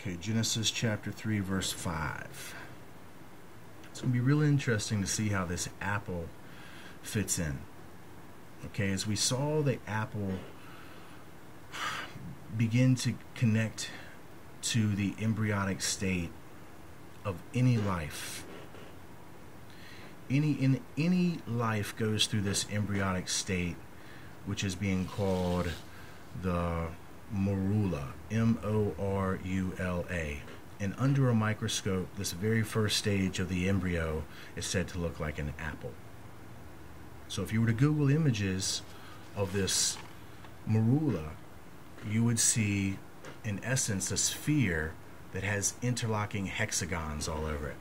Okay, Genesis chapter 3, verse 5. It's going to be really interesting to see how this apple fits in. Okay, as we saw the apple begin to connect to the embryonic state of any life. Any life goes through this embryonic state, which is being called the morula, M-O-R-U-L-A. And under a microscope, this very first stage of the embryo is said to look like an apple. So if you were to Google images of this morula, you would see, in essence, a sphere that has interlocking hexagons all over it.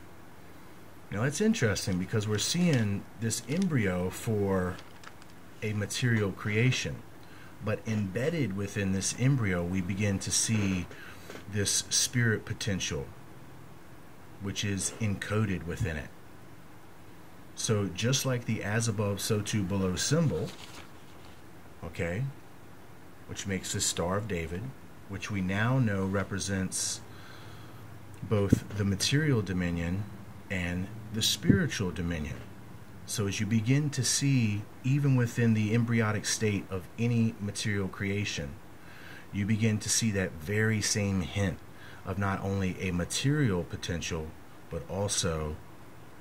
Now that's interesting because we're seeing this embryo for a material creation. But embedded within this embryo, we begin to see this spirit potential, which is encoded within it. So just like the as above, so too below symbol, okay, which makes the Star of David, which we now know represents both the material dominion and the spiritual dominion. So as you begin to see, even within the embryonic state of any material creation, you begin to see that very same hint of not only a material potential, but also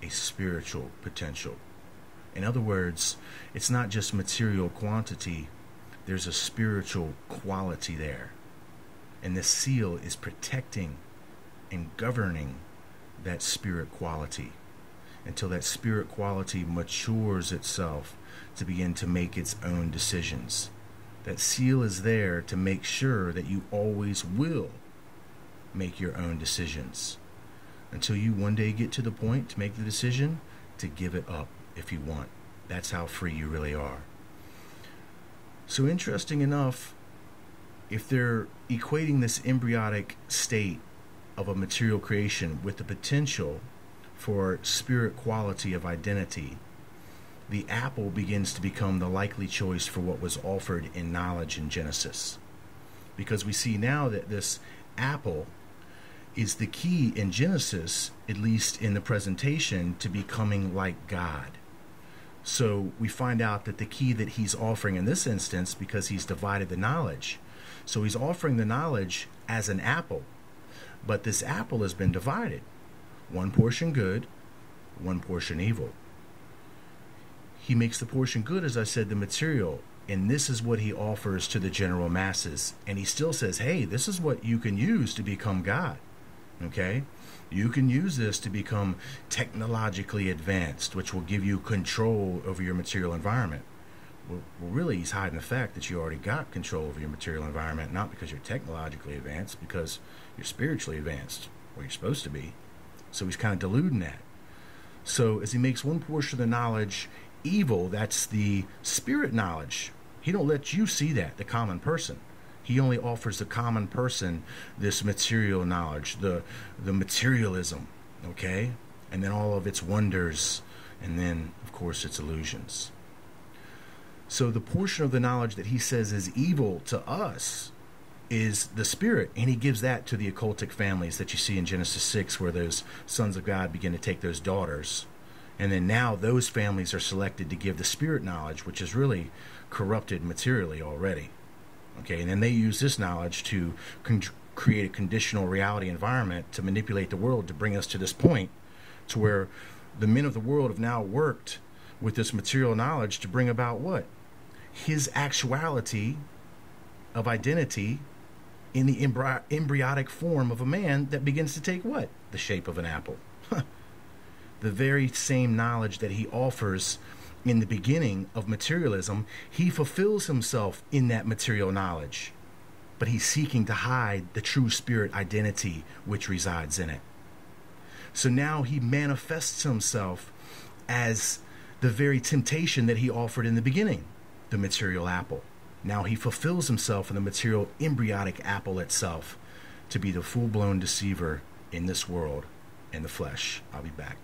a spiritual potential. In other words, it's not just material quantity, there's a spiritual quality there. And this seal is protecting and governing that spirit quality until that spirit quality matures itself to begin to make its own decisions. That seal is there to make sure that you always will make your own decisions until you one day get to the point to make the decision to give it up if you want. That's how free you really are. So interesting enough, if they're equating this embryonic state of a material creation with the potential for spirit quality of identity, the apple begins to become the likely choice for what was offered in knowledge in Genesis. Because we see now that this apple is the key in Genesis, at least in the presentation, to becoming like God. So we find out that the key that he's offering in this instance, because he's divided the knowledge, so he's offering the knowledge as an apple, but this apple has been divided. One portion good, one portion evil. He makes the portion good, as I said, the material, and this is what he offers to the general masses. And he still says, hey, this is what you can use to become God. Okay? You can use this to become technologically advanced, which will give you control over your material environment. Well, really, he's hiding the fact that you already got control over your material environment, not because you're technologically advanced, because you're spiritually advanced, or you're supposed to be. So he's kind of diluting that. So as he makes one portion of the knowledge evil, that's the spirit knowledge. He don't let you see that, the common person. He only offers the common person this material knowledge, the materialism, okay? And then all of its wonders, and then, of course, its illusions. So the portion of the knowledge that he says is evil to us is the spirit, and he gives that to the occultic families that you see in Genesis 6, where those sons of God begin to take those daughters. And then now those families are selected to give the spirit knowledge, which is really corrupted materially already. Okay, and then they use this knowledge to create a conditional reality environment to manipulate the world to bring us to this point to where the men of the world have now worked with this material knowledge to bring about what? His actuality of identity in the embryonic form of a man that begins to take what? The shape of an apple. The very same knowledge that he offers in the beginning of materialism, he fulfills himself in that material knowledge. But he's seeking to hide the true spirit identity which resides in it. So now he manifests himself as the very temptation that he offered in the beginning, the material apple. Now he fulfills himself in the material embryonic apple itself to be the full-blown deceiver in this world, in the flesh. I'll be back.